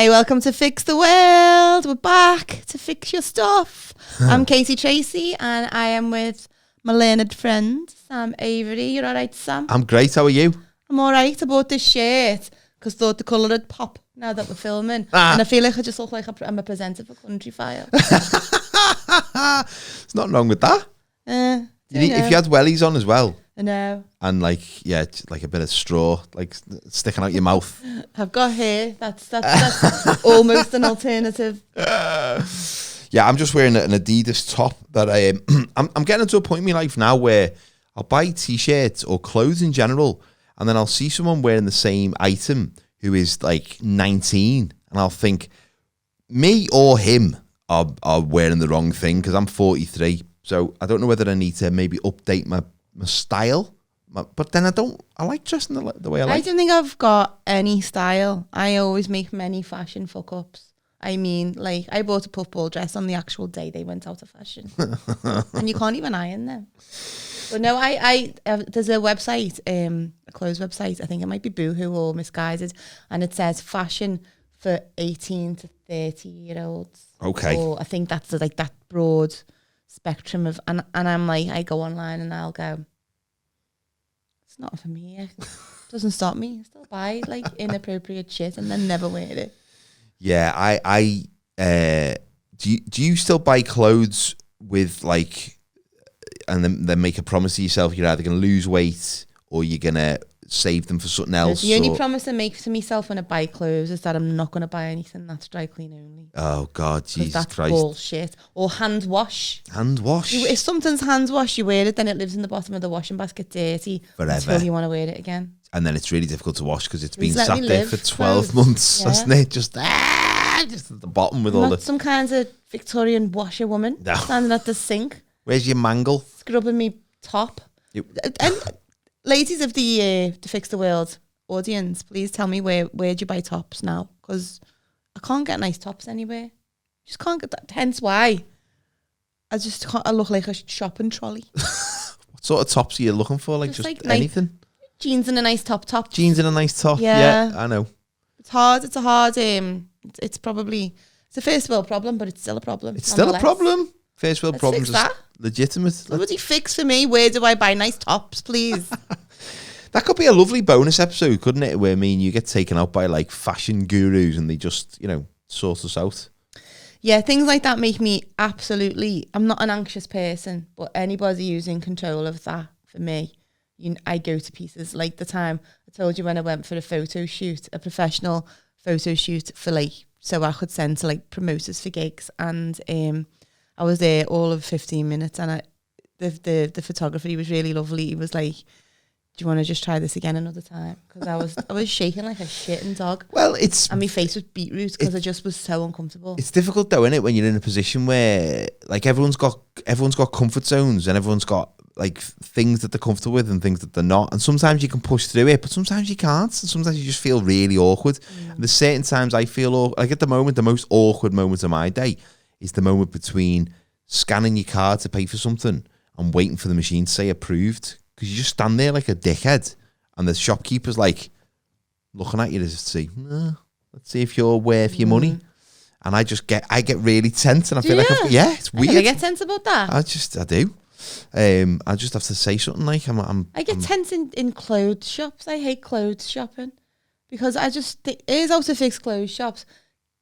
Hi, welcome to Fix the World. We're back to fix your stuff. I'm Katie Tracy and I am with my learned friend, Sam Avery. You're all right, Sam? I'm great. How are you? I'm all right. I bought this shirt because thought the colour would pop now that we're filming. And I feel like I just look like I'm a presenter for Country File. There's nothing wrong with that. If you had wellies on as well. I know. And like a bit of straw, like sticking out your mouth. I've got hair. That's almost an alternative. Yeah, I'm just wearing an Adidas top that I'm getting to a point in my life now where I'll buy t-shirts or clothes in general, and then I'll see someone wearing the same item who is like 19, and I'll think, me or him are wearing the wrong thing because I'm 43. So I don't know whether I need to maybe update my style. But then I like dressing the way I like. I don't think I've got any style. I always make many fashion fuck-ups. I mean, like, I bought a puffball dress on the actual day they went out of fashion. And you can't even iron them. But no, there's a website, a clothes website, I think it might be Boohoo or Misguided, and it says fashion for 18 to 30-year-olds. Okay. Or I think that's like that broad spectrum of, and I'm like, I go online and I'll go, it's not for me. It doesn't stop me. I still buy like inappropriate shit and then never wear it. Yeah, do you still buy clothes with like, and then make a promise to yourself you're either going to lose weight or you're going to save them for something else? The only promise I make to myself when I buy clothes is that I'm not going to buy anything that's dry clean only. Oh God, Jesus that's Christ. Bullshit. Or hand wash. Hand wash? If something's hand wash, you wear it, then it lives in the bottom of the washing basket dirty forever until you want to wear it again. And then it's really difficult to wash because it's been Please sat there for 12 months, hasn't it? Just at the bottom with all the... some kind of Victorian washerwoman standing at the sink. Where's your mangle? Scrubbing me top. And ladies of the Fix the World audience, please tell me where do you buy tops now? Because I can't get nice tops anywhere. Just can't get that. Hence why I look like a shopping trolley. What sort of tops are you looking for? Like just like anything? Jeans and a nice top. Jeans and a nice top. Yeah, I know. It's hard. It's a hard. It's a first world problem, but it's still a problem. It's still a problem. First world problems are legitimate. Somebody fix for me. Where do I buy nice tops, please? That could be a lovely bonus episode, couldn't it? Where me and you get taken out by like fashion gurus and they just, sort us out. Yeah, things like that make me absolutely... I'm not an anxious person, but anybody who's in control of that, for me, I go to pieces. Like the time I told you when I went for a photo shoot, a professional photo shoot for like, so I could send to like promoters for gigs. And I was there all of 15 minutes and the photographer, he was really lovely. He was like, do you want to just try this again another time? Because I was shaking like a shitting dog. Well, and my face was beetroot because I just was so uncomfortable. It's difficult though, isn't it, when you're in a position where like everyone's got comfort zones and everyone's got like things that they're comfortable with and things that they're not. And sometimes you can push through it, but sometimes you can't. And sometimes you just feel really awkward. And there's certain times I feel like at the moment, the most awkward moment of my day is the moment between scanning your card to pay for something and waiting for the machine to say approved. Because you just stand there like a dickhead and the shopkeeper's like looking at you to see, let's see if you're worth your money. And I get really tense and I feel like, it's weird. I get tense about that. I do. I just have to say something like I get tense in clothes shops. I hate clothes shopping because I just think it is out to fix clothes shops.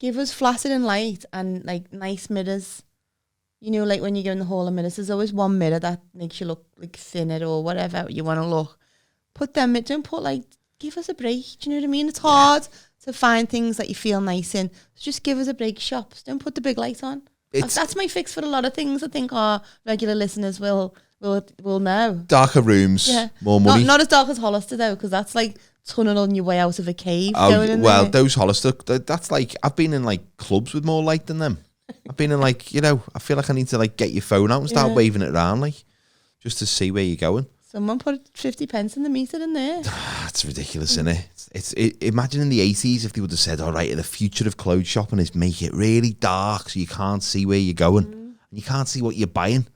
Give us flaccid and light and like nice mirrors. Like when you go in the hall of mirrors, there's always one mirror that makes you look like thinner or whatever you want to look. Don't put give us a break. Do you know what I mean? It's hard to find things that you feel nice in. So just give us a break, shops. Don't put the big light on. That's my fix for a lot of things. I think our regular listeners will know. Darker rooms, more money. Not as dark as Hollister though, because that's like tunneling your way out of a cave. Those Hollister, that's like, I've been in like clubs with more light than them. I've been in like, I feel like I need to like get your phone out and start waving it around like, just to see where you're going. Someone put 50 pence in the meter in there. It's ridiculous, isn't it? Imagine in the 80s if they would have said, all right, the future of clothes shopping is make it really dark so you can't see where you're going. And you can't see what you're buying.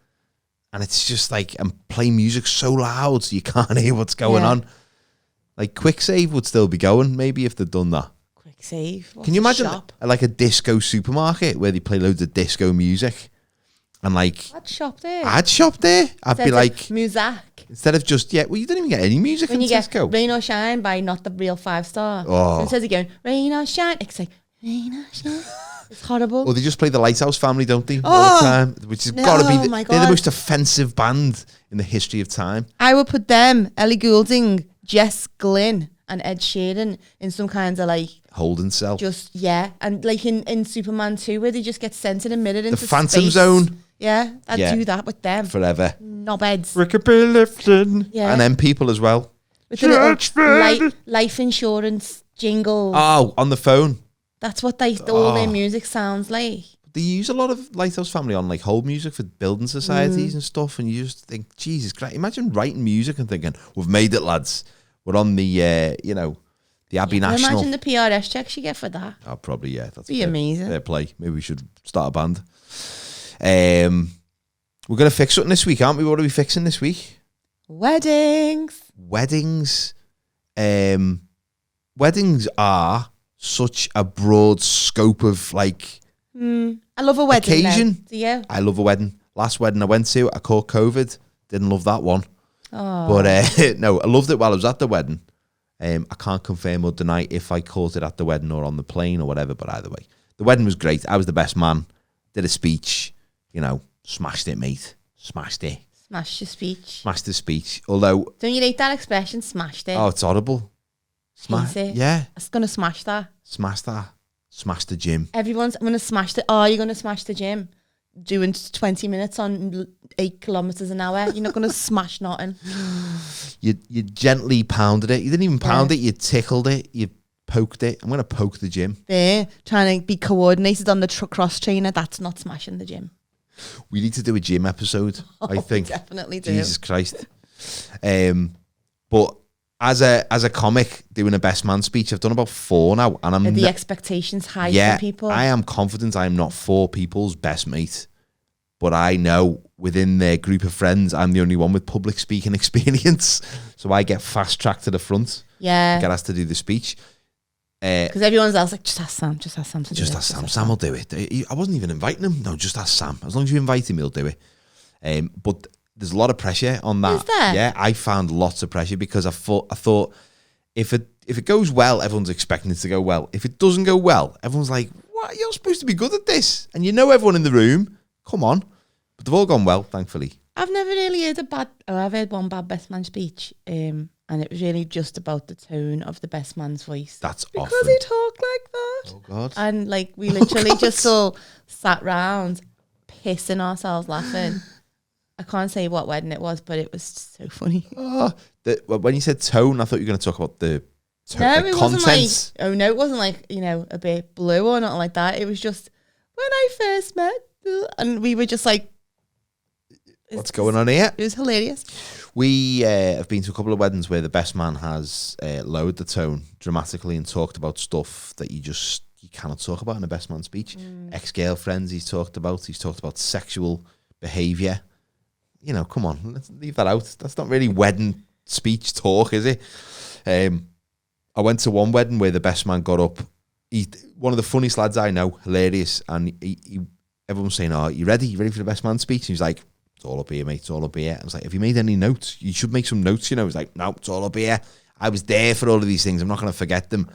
And it's just like, and play music so loud so you can't hear what's going on. Like Quick Save would still be going, maybe if they'd done that. Quick Save. What's Can you a imagine shop? like a disco supermarket where they play loads of disco music? And like, I'd shop there. I'd shop there. I'd be Instead like, of Muzak. instead of just, well, you don't even get any music When in you get Tesco. Rain or Shine by not the real 5-star. Oh. So instead of going, Rain or Shine, it's like, Rain or Shine. It's horrible. Or they just play the Lighthouse Family, don't they? All Oh. the time. Which has No, got to be, my they're the God. most offensive band in the history of time. I would put them, Ellie Goulding, Jess Glynn, and Ed Sheeran in some kinds of like, Holden Cell. just, yeah. And like in Superman 2, where they just get sent in a minute into The Phantom space. Zone. Yeah, I'd Yeah. do that with them. Forever. Knobheads. Rickaby Lifton. Yeah. And then people as well. With the little Churchman. life insurance jingle. Oh, on the phone. That's what all their Oh. music sounds like. They use a lot of Lighthouse Family on like hold music for building societies and stuff, and you just think, Jesus Christ! Imagine writing music and thinking, "We've made it, lads. We're on the, the Abbey National." Imagine the PRS checks you get for that. Oh, probably that's Be amazing. Fair play. Maybe we should start a band. We're gonna fix something this week, aren't we? What are we fixing this week? Weddings. Weddings. Weddings are such a broad scope of like. I love a wedding. Occasion. Do you? I love a wedding. Last wedding I went to, I caught COVID. Didn't love that one. Oh. But no, I loved it while I was at the wedding. I can't confirm or deny if I caught it at the wedding or on the plane or whatever, but either way. The wedding was great. I was the best man. Did a speech. Smashed it, mate. Smashed it. Smash your speech. Smashed the speech. Although, Don't you hate that expression? Smashed it. oh, it's horrible. Hate it. Yeah. It's going to smash that. Smashed that. Smashed the gym. I'm going to smash the... Oh, you're going to smash the gym. Doing 20 minutes on 8 kilometres an hour. You're not going to smash nothing. You gently pounded it. You didn't even pound it. You tickled it. You poked it. I'm going to poke the gym. There, trying to be coordinated on the cross trainer. That's not smashing the gym. We need to do a gym episode, I think. Definitely do. Jesus Christ. But as a comic doing a best man speech, I've done about 4 now, and Are the expectations high from people? I am confident I am not 4 people's best mate, but I know within their group of friends I'm the only one with public speaking experience, so I get fast tracked to the front. Yeah. Get asked to do the speech. Because everyone's else like, just ask Sam to do Just it. ask Sam. Sam will do it. I wasn't even inviting him. No, just ask Sam. As long as you invite him, he'll do it. But there's a lot of pressure on that. Is there? Yeah, I found lots of pressure because I thought if it goes well, everyone's expecting it to go well. If it doesn't go well, everyone's like, "What? You're supposed to be good at this," and everyone in the room. Come on, but they've all gone well, thankfully. I've never really heard I've heard one bad best man speech, and it was really just about the tone of the best man's voice. That's because often. he talked like that. Oh God. And like we literally just all sat round pissing ourselves laughing. I can't say what wedding it was, but it was so funny. When you said tone, I thought you were going to talk about the No, the it content. wasn't like, oh no, it wasn't like, a bit blue or nothing like that. It was just when I first met, and we were just like, What's going on here? It was hilarious. We have been to a couple of weddings where the best man has lowered the tone dramatically and talked about stuff that you cannot talk about in a best man speech. Ex-girlfriends he's talked about sexual behaviour. Come on, let's leave that out. That's not really wedding speech talk, is it? I went to one wedding where the best man got up. He's one of the funniest lads I know, hilarious, and everyone was saying, "Oh, you ready? You ready for the best man speech?" And he was like, "It's all up here, mate. It's all up here." I was like, "Have you made any notes? You should make some notes." He was like, "No, it's all up here. I was there for all of these things. I'm not going to forget them."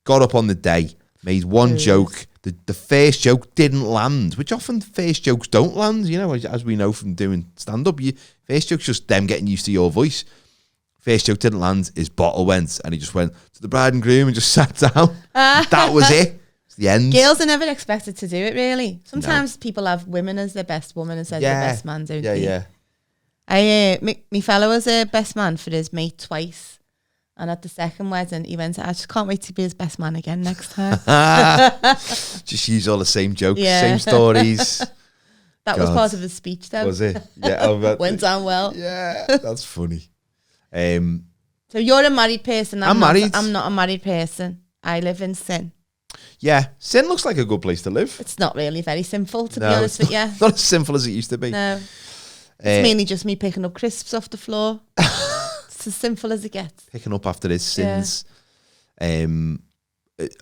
Got up on the day, made one joke. The first joke didn't land, which often first jokes don't land, as we know from doing stand-up. First joke's just them getting used to your voice. First joke didn't land, his bottle went, and he just went to the bride and groom and just sat down. That was it. It's the end. Girls are never expected to do it, really. Sometimes people have women as their best woman instead of their best man, don't they? Yeah. My fellow was a best man for his mate twice. And at the second wedding, he went, "I just can't wait to be his best man again next time." Just use all the same jokes, Yeah. same stories. That was God. part of his speech, though. Was it? Yeah. Went down well. Yeah, that's funny. So you're a married person. I'm married. I'm not a married person. I live in sin. Yeah, sin looks like a good place to live. It's not really very simple, to be No, honest with you. Not as simple as it used to be. No. It's mainly just me picking up crisps off the floor. It's as simple as it gets. Picking up after his sins.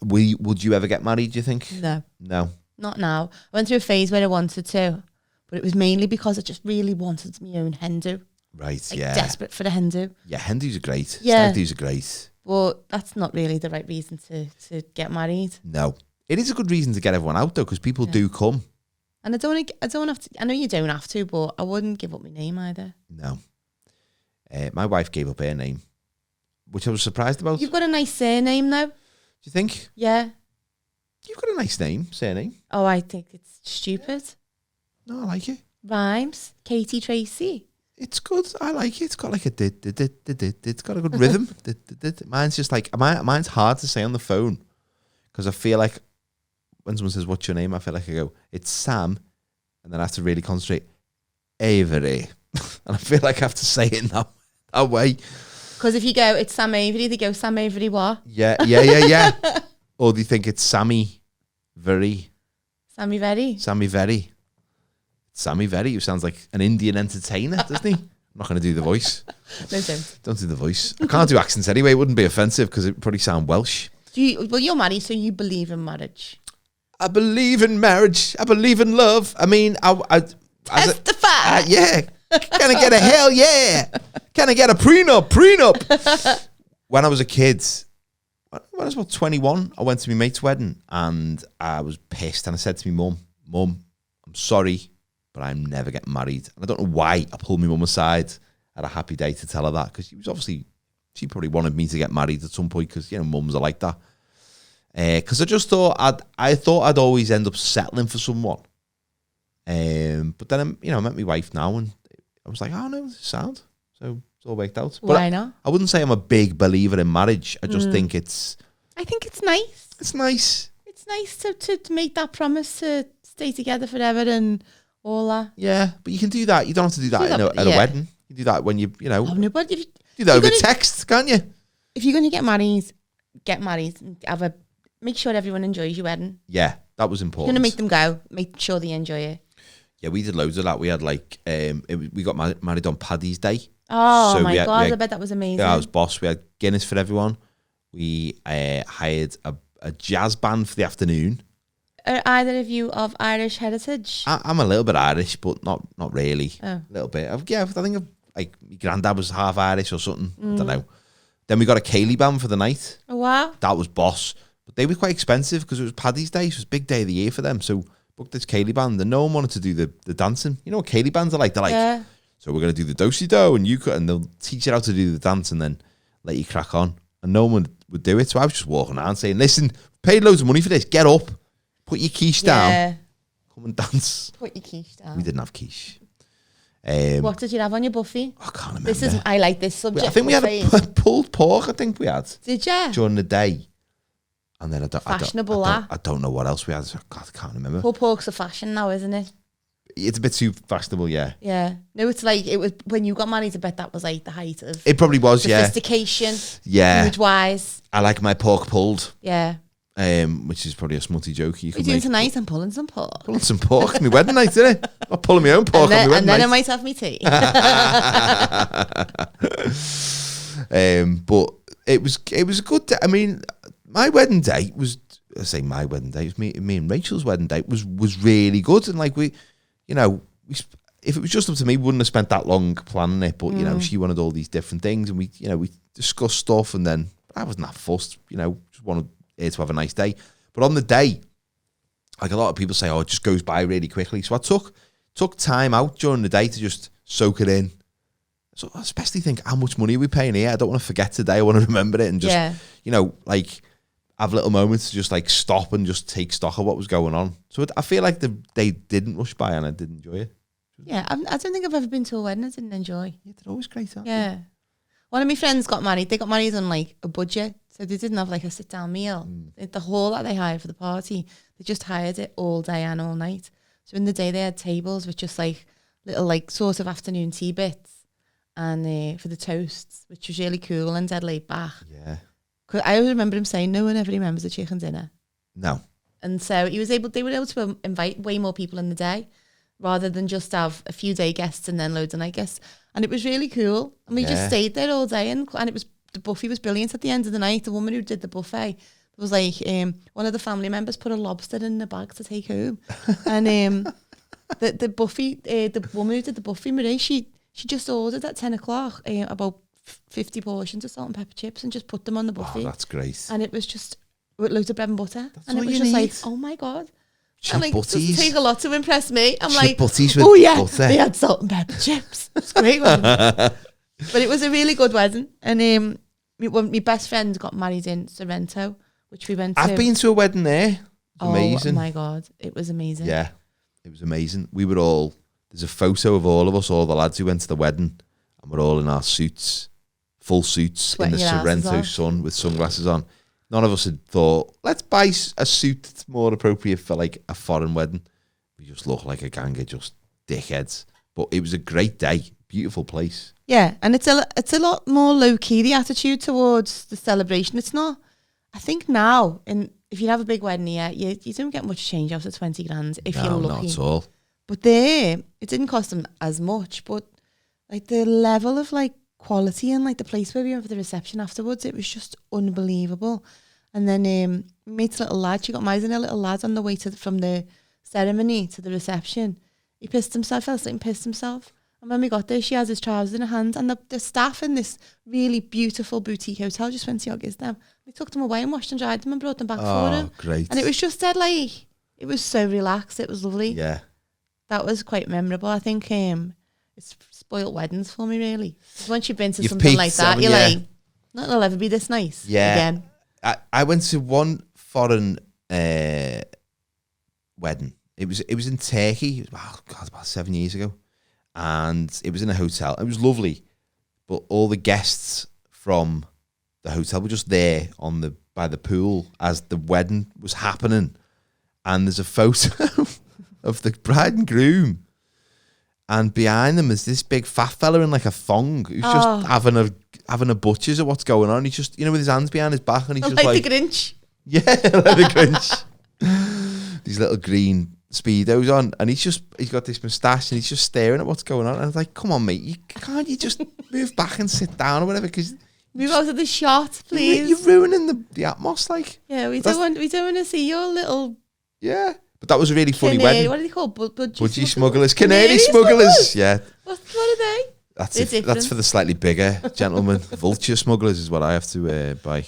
Would you ever get married, do you think? No, No. not now. I went through a phase where I wanted to, but it was mainly because I just really wanted my own hen do. Right, Like yeah. desperate for the hen do. Yeah, hen do's are great. Yeah. Stag do's are great. But that's not really the right reason to get married. No. It is a good reason to get everyone out, though, because people do come. And I don't have to, I know you don't have to, but I wouldn't give up my name either. No. My wife gave up her name, which I was surprised about. You've got a nice surname though. Do you think? Yeah. You've got a nice name, surname. Oh, I think it's stupid. No, I like it. Rhymes. Katie Tracy. It's good. I like it. It's got like a did. It's got a good rhythm. Mine's just like, mine's hard to say on the phone because I feel like when someone says, "What's your name?" I feel like I go, "It's Sam," and then I have to really concentrate. Avery. And I feel like I have to say it in that way. Because if you go, it's Sam Avery, they go, Sam Avery what? Yeah. Or do you think it's Sammy Very? Sammy Very. Sammy Very. Sammy Very, who sounds like an Indian entertainer, doesn't he? I'm not going to do the voice. No, don't. Don't do the voice. I can't do accents anyway. It wouldn't be offensive because it would probably sound Welsh. Well, you're married, so you believe in marriage. I believe in marriage. I believe in love. I mean, Testify. Yeah. Can I get a hell yeah? Can I get a prenup? Prenup. When I was a kid, when I was about 21, I went to my mate's wedding and I was pissed. And I said to my mum, I'm sorry, but I'm never getting married. And I don't know why I pulled my mum aside at a happy day to tell her that, because she probably wanted me to get married at some point because, mums are like that. Because I just thought I'd always end up settling for someone. But then, I met my wife now and I was like, oh no, this is sound. So it's all worked out. But Why not? I wouldn't say I'm a big believer in marriage. I just think I think it's nice. It's nice. It's nice to make that promise to stay together forever and all that. Yeah, but you can do that. You don't have to do that at a wedding. You do that when you Oh, no, but if do that over text, can't you? If you're going to get married and make sure everyone enjoys your wedding. Yeah, that was important. You're going to make them go. Make sure they enjoy it. Yeah, we did loads of that. We had we got married on Paddy's Day. Oh my God, I bet that was amazing. Yeah, I was boss. We had Guinness for everyone. We hired a jazz band for the afternoon. Are either of you of Irish heritage? I'm a little bit Irish, but not really. Oh. A little bit. I think my granddad was half Irish or something. I don't know. Then we got a Cayley band for the night. Oh, wow. That was boss. But they were quite expensive because it was Paddy's Day. So it was a big day of the year for them. So booked this Cayley band and no one wanted to do the dancing. You know what Cayley bands are like? They're like, yeah. So we're going to do the do-si-do and they'll teach you how to do the dance and then let you crack on. And no one would do it. So I was just walking around saying, listen, paid loads of money for this. Get up. Put your quiche down. Come and dance. Put your quiche down. We didn't have quiche. What did you have on your buffet? I can't remember. I like this subject. I think we had a pulled pork. I think we had. Did you? During the day. And then I don't know what else we had. God, I can't remember. Pulled pork's a fashion now, isn't it? It's a bit too fashionable, yeah. Yeah. No, it's like, it was when you got married, I bet that was like the height of it probably was, sophistication. Yeah. Food-wise. I like my pork pulled. Yeah. Which is probably a smutty joke you can What are you make. doing tonight? I'm pulling some pork. Pulling some pork. My wedding night, isn't it? I'm pulling my own pork on my wedding and then night. I might have me tea. But it was a good day. I mean, my wedding day was, I say my wedding day, it was me and Rachel's wedding day was really good. And like if it was just up to me, we wouldn't have spent that long planning it. But, she wanted all these different things and we discussed stuff and then I wasn't that fussed, just wanted her to have a nice day. But on the day, like a lot of people say, it just goes by really quickly. So I took time out during the day to just soak it in. So I especially think, how much money are we paying here? I don't want to forget today. I want to remember it and just, have little moments to just like stop and just take stock of what was going on. So I feel like they didn't rush by and I did enjoy it. Yeah, I don't think I've ever been to a wedding I didn't enjoy. Yeah, they're always great, aren't Yeah. One of my friends got married. They got married on like a budget. So they didn't have like a sit down meal. The hall that they hired for the party, they just hired it all day and all night. So in the day they had tables with just like little like sort of afternoon tea bits and for the toasts, which was really cool and dead laid back. Yeah. Cause I always remember him saying no one ever remembers a chicken dinner. No. And so they were able to invite way more people in the day rather than just have a few day guests and then loads of night guests. And it was really cool. And we just stayed there all day and it was, the buffet was brilliant at the end of the night. The woman who did the buffet There was like one of the family members put a lobster in the bag to take home, and the buffet, the woman who did the buffet, Marie, she just ordered at 10 o'clock about 50 portions of salt and pepper chips and just put them on the buffet. Oh, that's great. And it was just with loads of bread and butter, That's and it all was you just need. like, oh my god. Chip I'm like, it doesn't butties. take a lot to impress me. I'm Chip like, butties with oh yeah, butter. they had salt and pepper chips. It's great one. But it was a really good wedding. And my best friend got married in Sorrento, which we went to. I've been to a wedding there. Amazing. Oh my god, it was amazing. Yeah, it was amazing. We were all, there's a photo of all of us, all the lads who went to the wedding, and we're all in our suits, full suits, Sweating in the your asses Sorrento off. sun with sunglasses on. None of us had thought, let's buy a suit that's more appropriate for like a foreign wedding. We just look like a gang of just dickheads. But it was a great day, beautiful place. Yeah, and it's a lot more low key, the attitude towards the celebration. It's not. I think now, if you have a big wedding here, you don't get much change out of 20 grand if you're No, lucky. not at all. But there, it didn't cost them as much, but like the level of like quality and like the place where we went for the reception afterwards, it was just unbelievable. And then we met a little lad. She got married, and a little lad on the way from the ceremony to the reception. He pissed himself, fell asleep and pissed himself. And when we got there, she has his trousers in her hand, and the staff in this really beautiful boutique hotel just went to Yoggis them. They took them away and washed and dried them and brought them back for him. Great. And it was just dead like, it was so relaxed. It was lovely. Yeah. That was quite memorable. I think it's spoiled weddings for me, really. 'Cause once you've been to You've something peaked, like that, haven't you're you? like, nothing will ever be this nice Yeah. again. I went to one foreign wedding. It was in Turkey. It was, oh God, about 7 years ago, and it was in a hotel. It was lovely, but all the guests from the hotel were just there by the pool as the wedding was happening. And there's a photo of the bride and groom, and behind them is this big fat fella in like a thong who's just having a butchers at what's going on. He's just, with his hands behind his back, and he's just Like the Grinch. yeah, like the Grinch. These little green Speedos on, and he's got this moustache, and he's just staring at what's going on. And I was like, come on, mate, can't you just move back and sit down or whatever? Because Move out of the shot, please. you're ruining the atmos, like. Yeah, we don't want to see your little Yeah, but that was a really funny wedding. What are they called? Budgie smugglers, Canary smugglers. Yeah, What are they? that's They're it. different. That's for the slightly bigger gentlemen. Vulture smugglers is what I have to buy.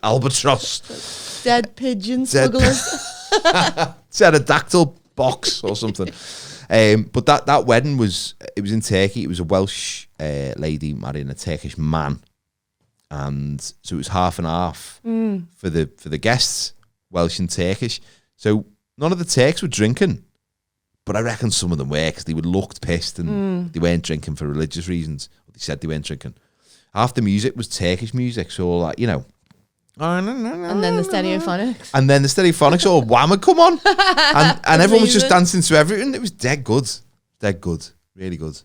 Albatross, Dead pigeon Dead smugglers. pterodactyl box or something. But that wedding was in Turkey. It was a Welsh lady marrying a Turkish man, and so it was half and half for the guests, Welsh and Turkish. So none of the Turks were drinking, but I reckon some of them were, because they would looked pissed, and they weren't drinking for religious reasons. They said they weren't drinking. Half the music was Turkish music, so all that, And then the stereophonics. and then the stereophonics all whammer come on, and everyone was just Amazing. dancing to everything. It was dead good, really good.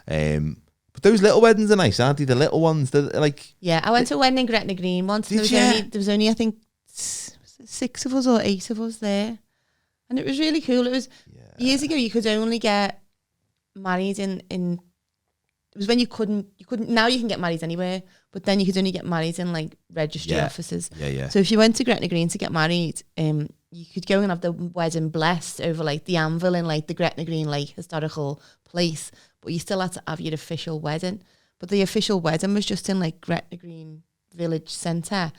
But those little weddings are nice, aren't they? The little ones, they're like, Yeah, I went to a wedding in Gretna Green once, and Did there was only I think 6 of us or 8 of us there, and it was really cool. It was years ago. You could only get married in. It was when you couldn't. Now you can get married anywhere, but then you could only get married in like registry Yeah. offices. yeah. So if you went to Gretna Green to get married, you could go and have the wedding blessed over like the anvil in like the Gretna Green like historical place, but you still had to have your official wedding. But the official wedding was just in like Gretna Green Village Centre,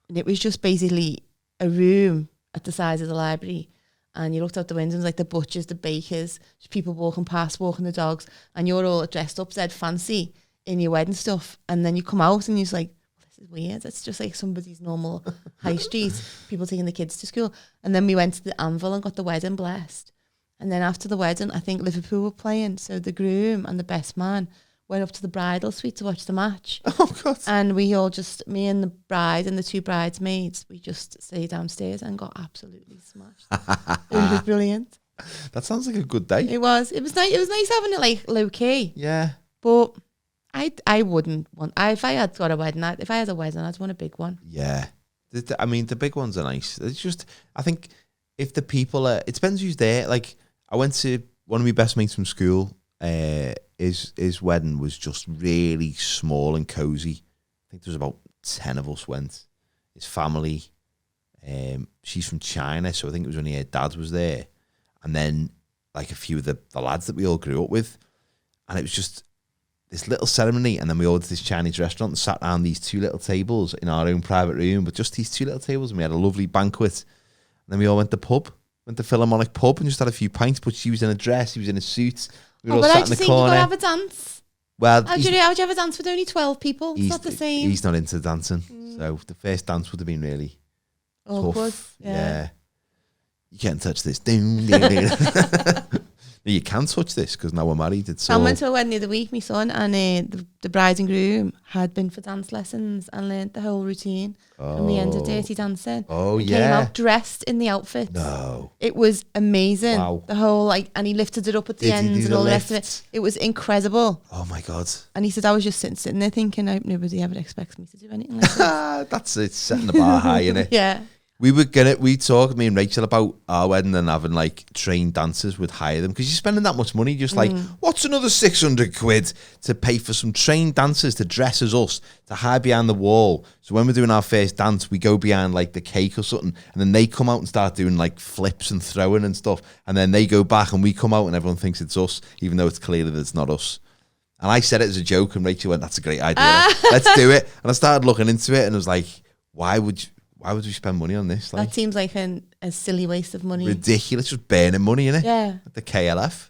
and it was just basically a room at the size of the library. And you looked out the windows, like the butchers, the bakers, just people walking past, walking the dogs, and you're all dressed up, said fancy in your wedding stuff. And then you come out and you're just like, well, this is weird. It's just like somebody's normal high street, people taking the kids to school. And then we went to the Anvil and got the wedding blessed. And then after the wedding, I think Liverpool were playing. So the groom and the best man went up to the bridal suite to watch the match. Oh God! And we all just, me and the bride and the 2 bridesmaids, we just stayed downstairs and got absolutely smashed. It was brilliant. That sounds like a good day. It was nice. It was nice having it like low key. Yeah. But I wouldn't want. If I had got a wedding, if I had a wedding, I'd want a big one. Yeah. I mean, the big ones are nice. It's just, I think if the people are, it depends who's there. Like, I went to one of my best mates from school. His wedding was just really small and cozy. I think there was about 10 of us went. his family. She's from China, so I think it was only her dad was there. And then like a few of the lads that we all grew up with. And it was just this little ceremony. And then we ordered this Chinese restaurant and sat around these 2 little tables in our own private room, but just these 2 little tables. And we had a lovely banquet. And then we all went to Philharmonic pub and just had a few pints. But she was in a dress, he was in a suit. We were all but sat I in the just think you corner. gotta have a dance. Well, How'd you have a dance with only 12 people? It's not the same. He's not into dancing. So the first dance would have been really Awkward. tough. Yeah. You can't touch this. No, you can touch this because now we're married. It's I all... went to a wedding the other week, my son, and the bride and groom had been for dance lessons and learnt the whole routine. And we ended Dirty Dancing. Oh, and yeah. Came out dressed in the outfit. No. It was amazing. Wow. The whole, and he lifted it up at the Did he end do and the all the rest of lift? it. It was incredible. Oh, my God. And he said, I was just sitting there thinking, I hope nobody ever expects me to do anything like that. That's it. Setting the bar high, innit? Yeah. We talked, me and Rachel, about our wedding and having like trained dancers would hire them because you're spending that much money. Just like, what's another 600 quid to pay for some trained dancers to dress as us, to hide behind the wall? So when we're doing our first dance, we go behind like the cake or something, and then they come out and start doing like flips and throwing and stuff. And then they go back and we come out and everyone thinks it's us, even though it's clearly that it's not us. And I said it as a joke and Rachel went, that's a great idea. Let's do it. And I started looking into it and I was like, why would we spend money on this? Like, That seems like a silly waste of money. ridiculous, just burning money, innit? Yeah. The KLF.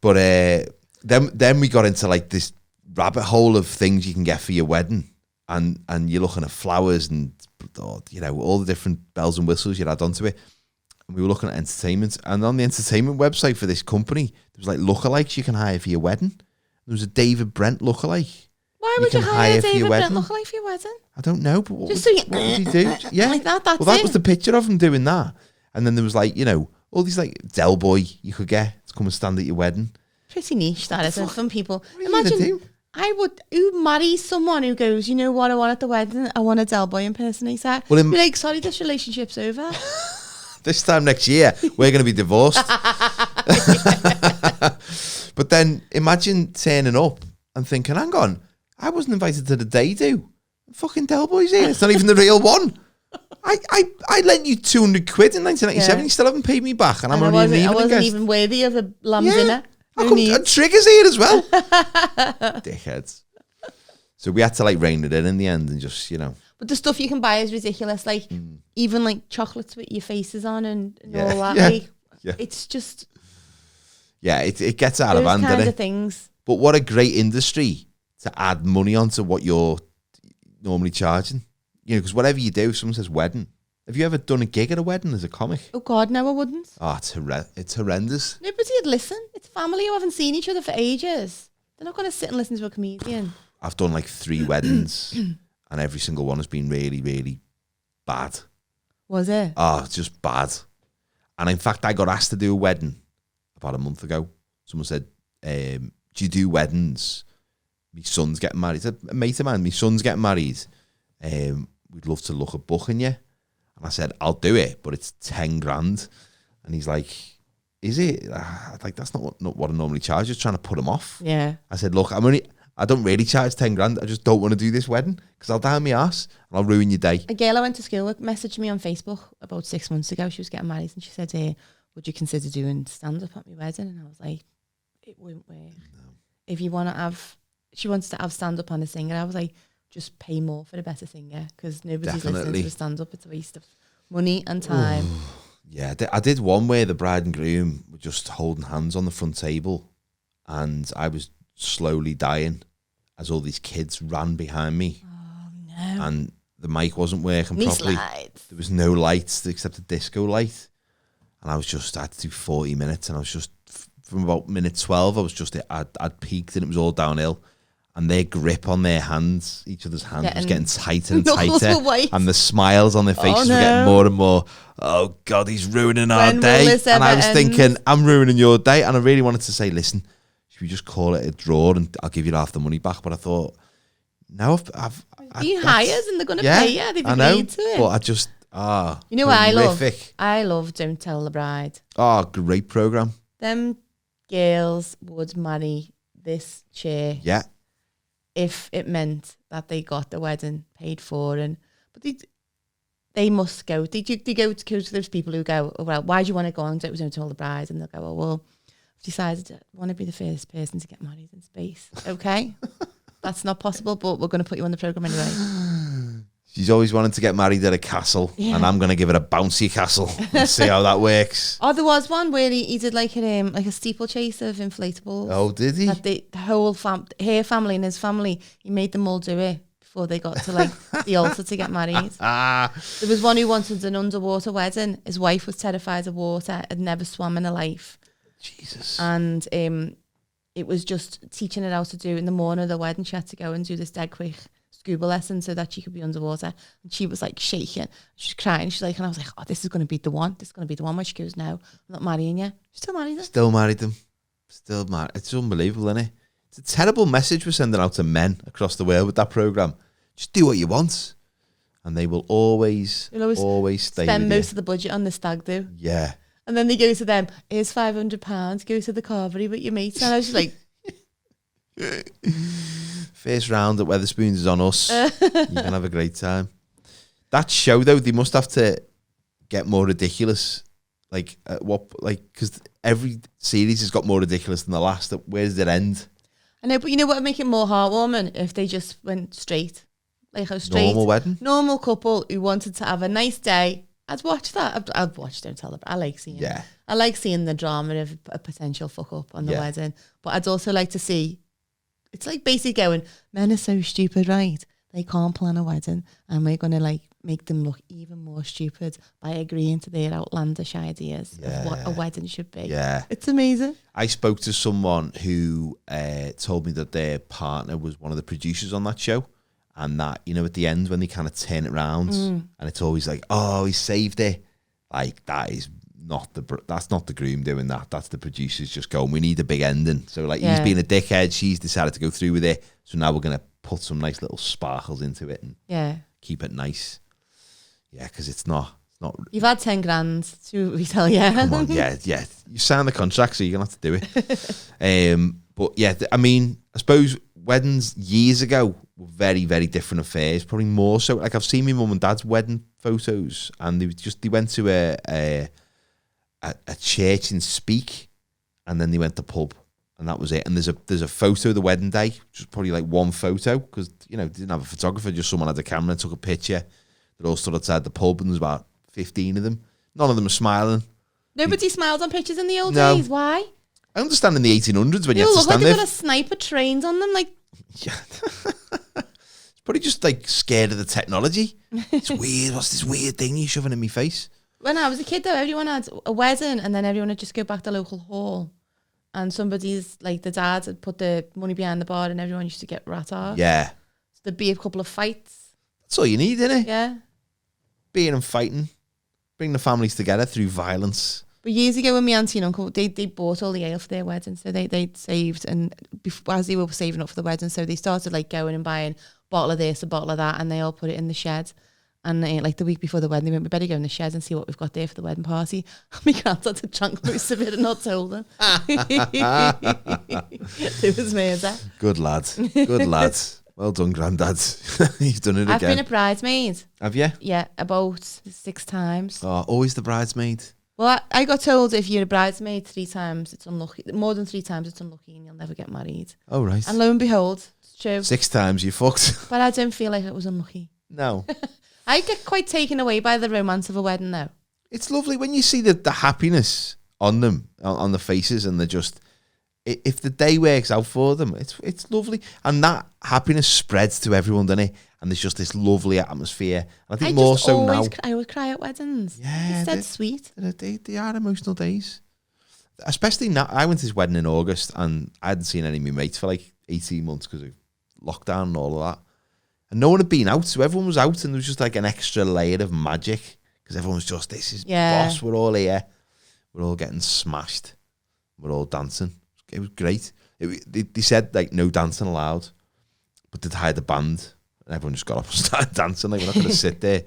But then we got into like this rabbit hole of things you can get for your wedding, and you're looking at flowers and all the different bells and whistles you'd add onto it. And we were looking at entertainment, and on the entertainment website for this company, there was like lookalikes you can hire for your wedding. There was a David Brent lookalike. Why would you can hire for your David Brent wedding. lookalike for your wedding? I don't know, but what Just would, so you- what would he do? Yeah, Like that, that's well, that it. was the picture of him doing that. And then there was like, all these like Del Boy you could get to come and stand at your wedding. Pretty niche, that isn't it? Some people. What are you gonna Imagine, do? who marries someone who goes, you know what I want at the wedding? I want a Del Boy impersonator. Well, Be like, sorry, this relationship's over. This time next year, we're going to be divorced. But then imagine turning up and thinking, hang on, I wasn't invited to the day do. Fucking Del Boy's here. It's not even the real one. I lent you 200 quid in 1997. Yeah. You still haven't paid me back. And I'm And only an I evening wasn't guest. even worthy of a lamb's dinner. No And need. Trigger's here as well. Dickheads. So we had to like rein it in the end and just, But the stuff you can buy is ridiculous. Like, even like chocolates with your faces on and Yeah. all that. Yeah. Like, Yeah. it's just Yeah, it gets out of those hand, kind doesn't of it? things. But what a great industry to add money onto what you're normally charging. Because whatever you do, if someone says wedding. Have you ever done a gig at a wedding as a comic? Oh God, no, I wouldn't. Oh, it's horrendous. Nobody would listen. It's family who haven't seen each other for ages. They're not going to sit and listen to a comedian. I've done like 3 weddings and every single one has been really, really bad. Was it? Oh, just bad. And in fact, I got asked to do a wedding about a month ago. Someone said, do you do weddings? My son's getting married. It's a mate of mine. My son's getting married. We'd love to look at booking you. And I said, I'll do it, but it's 10 grand. And he's like, is it? Like, that's not what I normally charge. Just trying to put him off. Yeah. I said, look, I don't really charge 10 grand. I just don't want to do this wedding because I'll down my ass and I'll ruin your day. A girl I went to school with messaged me on Facebook about 6 months ago. She was getting married and she said, would you consider doing stand-up at my wedding? And I was like, it wouldn't work. No. If you want to have, she wants to have stand-up on a singer. I was like, just pay more for a better singer because nobody's listening to a stand-up. It's a waste of money and time. Ooh. Yeah, I did one where the bride and groom were just holding hands on the front table and I was slowly dying as all these kids ran behind me. Oh, no. And the mic wasn't working Me properly. slides. There was no lights except a disco light. And I had to do 40 minutes and I was just, from about minute 12, I'd peaked and it was all downhill. And their grip on their hands, each other's hands was getting tighter and Knuckles tighter. were white. And the smiles on their faces were getting more and more, oh God, he's ruining our When will day. this And I ever was end? thinking, I'm ruining your day. And I really wanted to say, listen, should we just call it a draw and I'll give you half the money back? But I thought, no, I've You hired and they're going to pay you. They've agreed to it. But I just, you know what I love? horrific. I love Don't Tell the Bride. Oh, great program. Them girls would marry this chair Yeah. if it meant that they got the wedding paid for. And But they must go. They go to those people who go, oh, well, why do you want to go on? So it was to all the brides, and they'll go, oh, well, I've decided I want to be the first person to get married in space. Okay, that's not possible, but we're going to put you on the program anyway. She's always wanted to get married at a castle, and I'm going to give it a bouncy castle and see how that works. Oh, there was one where he did like a steeplechase of inflatables. Oh, did he? That the whole her family and his family, he made them all do it before they got to like the altar to get married. There was one who wanted an underwater wedding. His wife was terrified of water, had never swum in her life. Jesus. And it was just teaching her how to do in the morning of the wedding. She had to go and do this dead quick scuba lesson so that she could be underwater. And she was like shaking. She was crying. She's like, and I was like, oh, this is going to be the one. This is going to be the one where she goes, no, I'm not marrying you. She still married them. Still married them. Still married. It's unbelievable, isn't it? It's a terrible message we're sending out to men across the world with that programme. Just do what you want. And they will always stay spend with most you. of the budget on the stag do. Yeah. And then they go to them, here's £500, go to the carvery with your mates. And I was just like, first round at Weatherspoons is on us. You can have a great time. That show, though, they must have to get more ridiculous. Like, because every series has got more ridiculous than the last. Where does it end? I know, but you know what would make it more heartwarming? If they just went straight. Like a straight, normal wedding? Normal couple who wanted to have a nice day. I'd watch that. I'd watch Don't Tell the I like seeing it. I like seeing the drama of a potential fuck up on the wedding. But I'd also like to see, it's like basically going, men are so stupid, right? They can't plan a wedding, and we're going to like make them look even more stupid by agreeing to their outlandish ideas of what a wedding should be. Yeah. It's amazing. I spoke to someone who told me that their partner was one of the producers on that show. And that, you know, at the end when they kind of turn it around and it's always like, oh, he saved it. Like, that's not the groom doing that. That's the producers just going, we need a big ending. So, like, he's being a dickhead. She's decided to go through with it. So now we're going to put some nice little sparkles into it and keep it nice. Yeah, because it's not. You've had 10 grand to retell, Come on, yeah. You signed the contract, so you're going to have to do it. But, yeah, I mean, I suppose weddings years ago were very, very different affairs. Probably more so. Like, I've seen my mum and dad's wedding photos, and they went to a church in Speke, and then they went to pub, and that was it. And there's a photo of the wedding day, which was probably like one photo, because, you know, they didn't have a photographer, just someone had a camera and took a picture. They all stood outside the pub, and there's about 15 of them. None of them are smiling. Nobody smiled on pictures in the old days. Why? I understand in the 1800s when you had to look stand like they've there. got a sniper trained on them, like. Yeah. It's probably just like scared of the technology. It's weird. What's this weird thing you're shoving in my face? When I was a kid, though, everyone had a wedding, and then everyone would just go back to the local hall, and somebody's like the dad had put the money behind the bar, and everyone used to get rat off. Yeah. So there'd be a couple of fights. That's all you need, isn't it? Yeah. Being and fighting, bring the families together through violence. But years ago, when my auntie and uncle, they bought all the ale for their wedding, so they'd saved, and as they were saving up for the wedding, so they started like going and buying a bottle of this, a bottle of that, and they all put it in the shed. And like the week before the wedding, they went, we better go in the shed and see what we've got there for the wedding party. And my granddad had drank most of it and not told them. It was murder. Good lad. Good lad. Well done, Grandad. You've done it again. I've been a bridesmaid. Have you? Yeah, about 6 times. Oh, always the bridesmaid. Well, I got told if you're a bridesmaid 3 times, it's unlucky. More than 3 times, it's unlucky and you'll never get married. Oh, right. And lo and behold, it's true. 6 times you fucked. But I don't feel like it was unlucky. No. I get quite taken away by the romance of a wedding, though. It's lovely when you see the happiness on them, on the faces, and they're just, if the day works out for them, it's lovely. And that happiness spreads to everyone, doesn't it? And there's just this lovely atmosphere. And I think more so now. I always cry at weddings. Yeah. It's dead sweet. They are emotional days. Especially now. I went to this wedding in August, and I hadn't seen any of my mates for like 18 months because of lockdown and all of that. And no one had been out, so everyone was out, and there was just like an extra layer of magic because everyone was just, this is boss, we're all here. We're all getting smashed. We're all dancing. It was great. They said like no dancing allowed, but they'd hired the band, and everyone just got up and started dancing. Like, we're not going to sit there.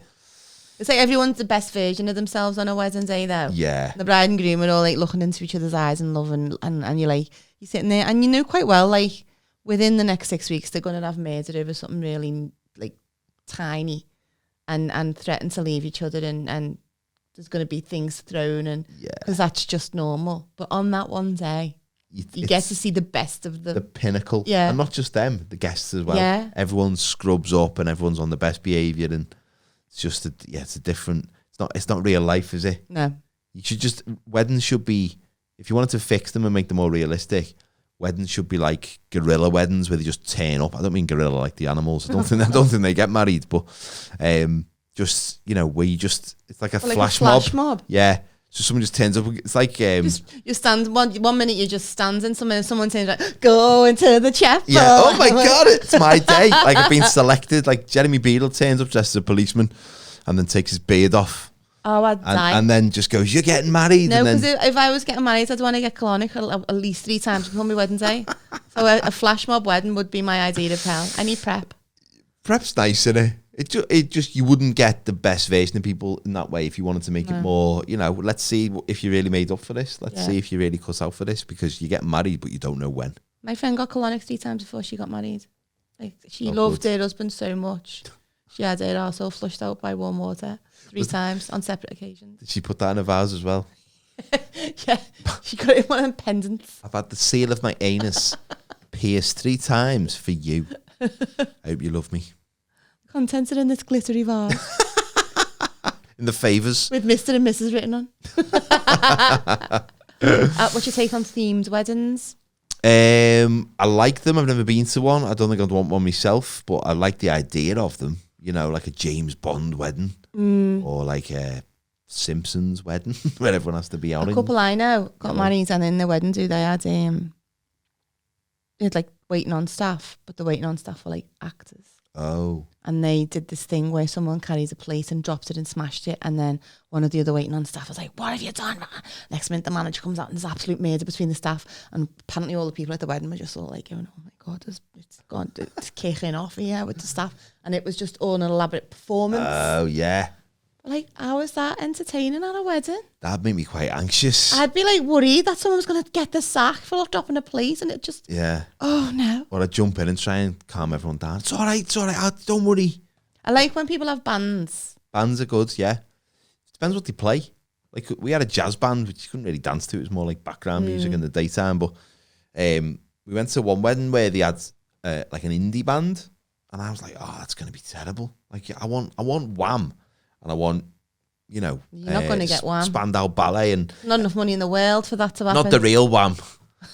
It's like everyone's the best version of themselves on a wedding day, though. Yeah. The bride and groom are all like looking into each other's eyes and loving, and you're like, you're sitting there, and you know quite well, like, within the next 6 weeks, they're going to have murdered over something really, like, tiny. and threaten to leave each other, and there's going to be things thrown, and Yeah. because that's just normal. But on that one day, you get to see the best of them. The pinnacle. Yeah. And not just them, the guests as well. Yeah. Everyone scrubs up and everyone's on the best behaviour, and it's just it's a different, it's not real life, is it? No. You should just, weddings should be, if you wanted to fix them and make them more realistic, weddings should be like guerrilla weddings where they just turn up. I don't mean gorilla like the animals. I don't think they get married, but just, where you just, it's like a flash mob. Yeah. So someone just turns up. It's like you stand one minute, you just stand in someone turns like, go into the chapel. Yeah. Oh my God, it's my day. Like I've been selected. Like Jeremy Beadle turns up dressed as a policeman and then takes his beard off. Oh, I'd die. And then just goes, you're getting married. No, because if I was getting married, I'd want to get colonic at least 3 times before my wedding day. So a flash mob wedding would be my idea of hell. I need prep. Prep's nice, isn't it? It just you wouldn't get the best version of people in that way if you wanted to make it more, let's see if you really made up for this. Let's see if you really cut out for this, because you get married, but you don't know when. My friend got colonic 3 times before she got married. Like she loved her husband so much. She had her arsehole flushed out by warm water 3 times on separate occasions. Did she put that in her vows as well? Yeah, she got it in one of them pendants. I've had the seal of my anus pierced 3 times for you. I hope you love me. Contents are in this glittery vase. In the favours. With Mr. and Mrs. written on. What's your take on themed weddings? I like them. I've never been to one. I don't think I'd want one myself, but I like the idea of them. Like a James Bond wedding or like a Simpsons wedding where everyone has to be orange. A couple I know got married, and in the wedding they had like waiting on staff, but the waiting on staff were like actors. Oh. And they did this thing where someone carries a plate and dropped it and smashed it, and then one of the other waiting on staff was like, what have you done? Next minute the manager comes out and there's absolute murder between the staff, and apparently all the people at the wedding were just all like going, oh my God, it's kicking off here with the staff, and it was just all an elaborate performance. Oh yeah. Like, how is that entertaining at a wedding? That'd make me quite anxious. I'd be like worried that someone was going to get the sack for dropping a plate, and it just... Yeah. Oh, no. Or I'd jump in and try and calm everyone down. It's all right. Don't worry. I like when people have bands. Bands are good, yeah. It depends what they play. Like, we had a jazz band, which you couldn't really dance to. It was more like background music in the daytime. But we went to one wedding where they had like an indie band. And I was like, oh, that's going to be terrible. Like, I want Wham! And I want, You're not going to get Wham! Spandau Ballet, and not enough money in the world for that to happen. not the real Wham!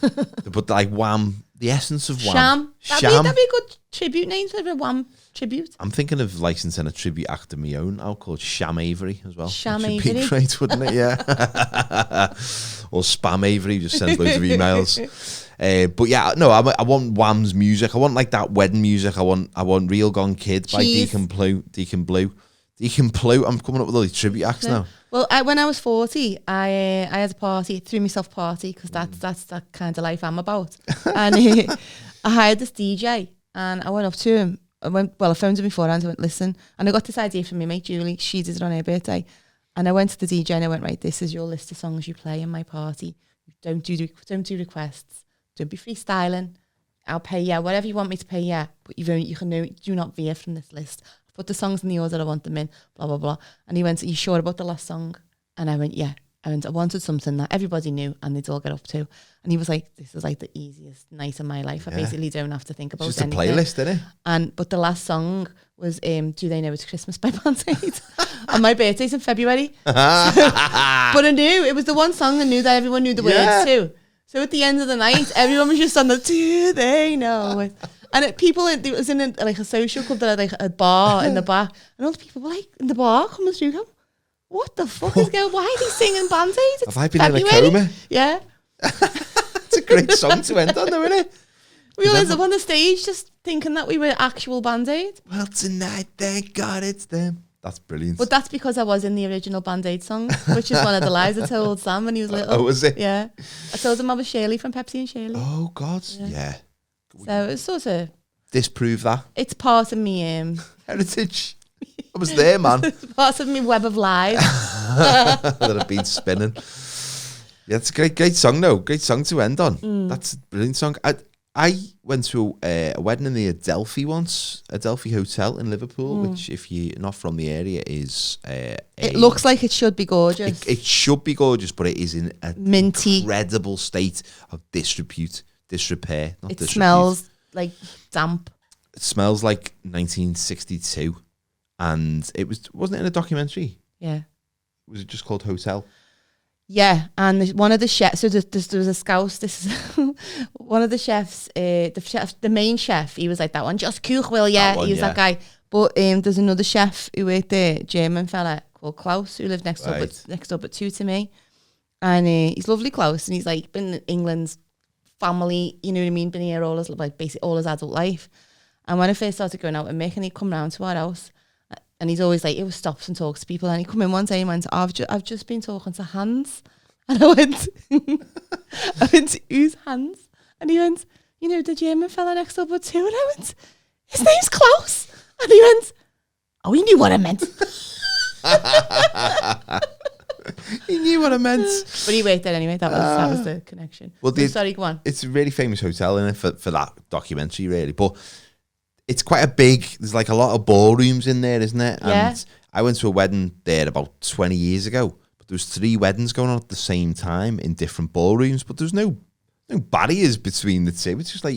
But like Wham! The essence of Wham! Sham. That'd be a good tribute name for a Wham! Tribute. I'm thinking of licensing a tribute act of my own. I'll call it Sham Avery as well. Sham Which would Avery. be great, wouldn't it? Yeah. Or Spam Avery, just sends loads of emails. But yeah, no, I want Wham's music. I want like that wedding music. I want Real Gone Kid by Deacon Blue. Deacon Blue. I'm coming up with all these tribute acts now. Well, when I was 40, I had a party, threw myself party, because that's that kind of life I'm about. And I hired this DJ, and I went up to him. I phoned him beforehand. I went, listen, and I got this idea from my mate Julie. She did it on her birthday, and I went to the DJ and I went, right, this is your list of songs you play in my party. Don't do requests. Don't be freestyling. I'll pay you whatever you want me to pay you, but do not veer from this list. Put the songs in the order I want them in, blah, blah, blah. And he went, are you sure about the last song? And I went, yeah. I wanted something that everybody knew and they'd all get up to. And he was like, this is like the easiest night of my life. I basically don't have to think about it's just anything. a playlist, isn't it? But the last song was Do They Know It's Christmas by Band Aid. And my birthday's in February. But I knew, it was the one song I knew that everyone knew the words to. So at the end of the night, everyone was just on the Do They Know It? And it was in a social club that had like a bar in the back, and all the people were like in the bar coming through. Going, what the fuck is going? Why are they singing Band Aid? Have I been in a coma? Yeah, It's a great song to end on, though, isn't it? we always up on the stage just thinking that we were actual Band Aid. Well, tonight, thank God it's them. That's brilliant. But that's because I was in the original Band Aid song, which is one of the lies I told Sam when he was little. Oh, was it? Yeah, I told him I was Shirley from Pepsi and Shirley. Oh God, yeah. So it's sort of Disprove that it's part of me heritage. I was there, man. it's part of me web of lies. That have been spinning. Yeah, it's a great song though. Great song to end on. That's a brilliant song. I went to a wedding in the Adelphi once, Adelphi Hotel in Liverpool, which, if you're not from the area, is it looks like it should be gorgeous. It should be gorgeous, but it is in a Minty, incredible state of disrepair. It smells like damp. It smells like 1962, and wasn't it in a documentary? Yeah. Was it just called Hotel? Yeah, and one of the chefs, so there was a Scouse, this is one of the chefs, the main chef, he was like, that one, just Kuch will, yeah, he was that guy. But there's another chef who worked there, German fella called Klaus, who lived next door but two to me. And he's lovely, Klaus, and he's like been in England's family, you know what I mean, been here all his, like, basically all his adult life. And when I first started going out with Mick, and he'd come round to our house, and he's always like, he always stops and talks to people. And he come in one day and went, I've just been talking to Hans. And I went, who's Hans? And he went, you know, the German fella next door but two. And I went, his name's Klaus. And he went, oh, he knew what I meant. He knew what I meant. But he worked there anyway. That was the connection. Well, sorry, go on. It's a really famous hotel in it for that documentary, really. But it's quite a big, there's like a lot of ballrooms in there, isn't it? Yeah. And I went to a wedding there about 20 years ago, but there was 3 weddings going on at the same time in different ballrooms, but there's no barriers between the two. It's just like,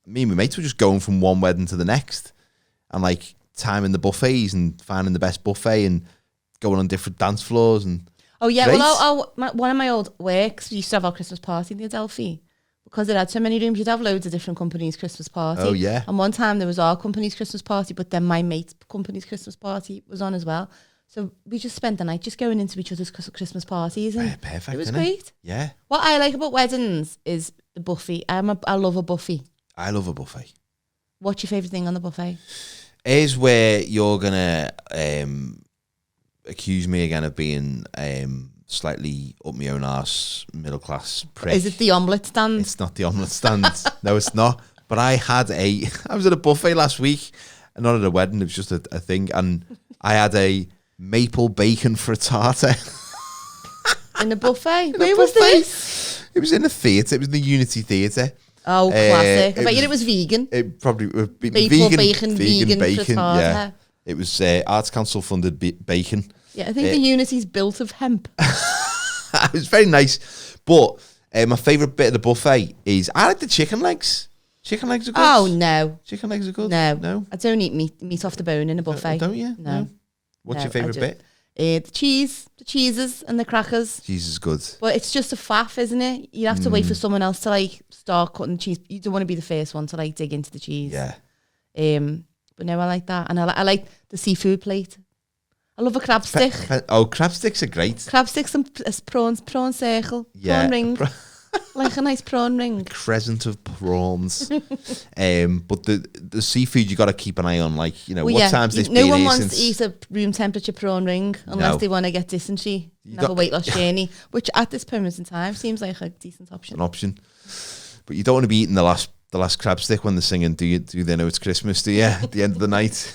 me and my mates were just going from one wedding to the next and like timing the buffets and finding the best buffet and going on different dance floors. And oh yeah, great. Well, one of my old works, we used to have our Christmas party in the Adelphi. Because it had so many rooms, you'd have loads of different companies' Christmas party. Oh, yeah. And one time there was our company's Christmas party, but then my mate's company's Christmas party was on as well. So we just spent the night just going into each other's Christmas parties. And perfect, it was great. Yeah. What I like about weddings is the buffet. I love a buffet. I love a buffet. What's your favourite thing on the buffet? Is where you're going to accuse me again of being... slightly up my own arse, middle class prick. Is it the omelette stand? It's not the omelette stand. No, it's not. But I was at a buffet last week, and not at a wedding, it was just a thing, and I had a maple bacon frittata. In a buffet? Where was this? It was in a theatre. It was in the Unity Theatre. Oh, classic. I bet it was vegan. It probably would be maple bacon frittata. Yeah. It was Arts Council funded bacon. Yeah, I think the Unity's built of hemp. It was very nice. But my favourite bit of the buffet is, I like the chicken legs. Chicken legs are good. Oh, no. Chicken legs are good? No. I don't eat meat off the bone in a buffet. Don't you? No. What's your favourite bit? The cheeses and the crackers. Cheese is good. But it's just a faff, isn't it? You have to wait for someone else to like start cutting the cheese. You don't want to be the first one to like dig into the cheese. Yeah. But no, I like that. And I like the seafood plate. I love a crab stick. Crab sticks are great. Crab sticks and prawn circle. Yeah. Prawn ring. Like a nice prawn ring. Crescent of prawns. But the seafood you got to keep an eye on. Like, you know, what time's this been? No one wants to eat a room temperature prawn ring unless they want to get dysentery and have a weight loss journey, which at this moment in time seems like a decent option. An option. But you don't want to be eating the last crab stick when they're singing Do They Know It's Christmas, do you? At the end of the night.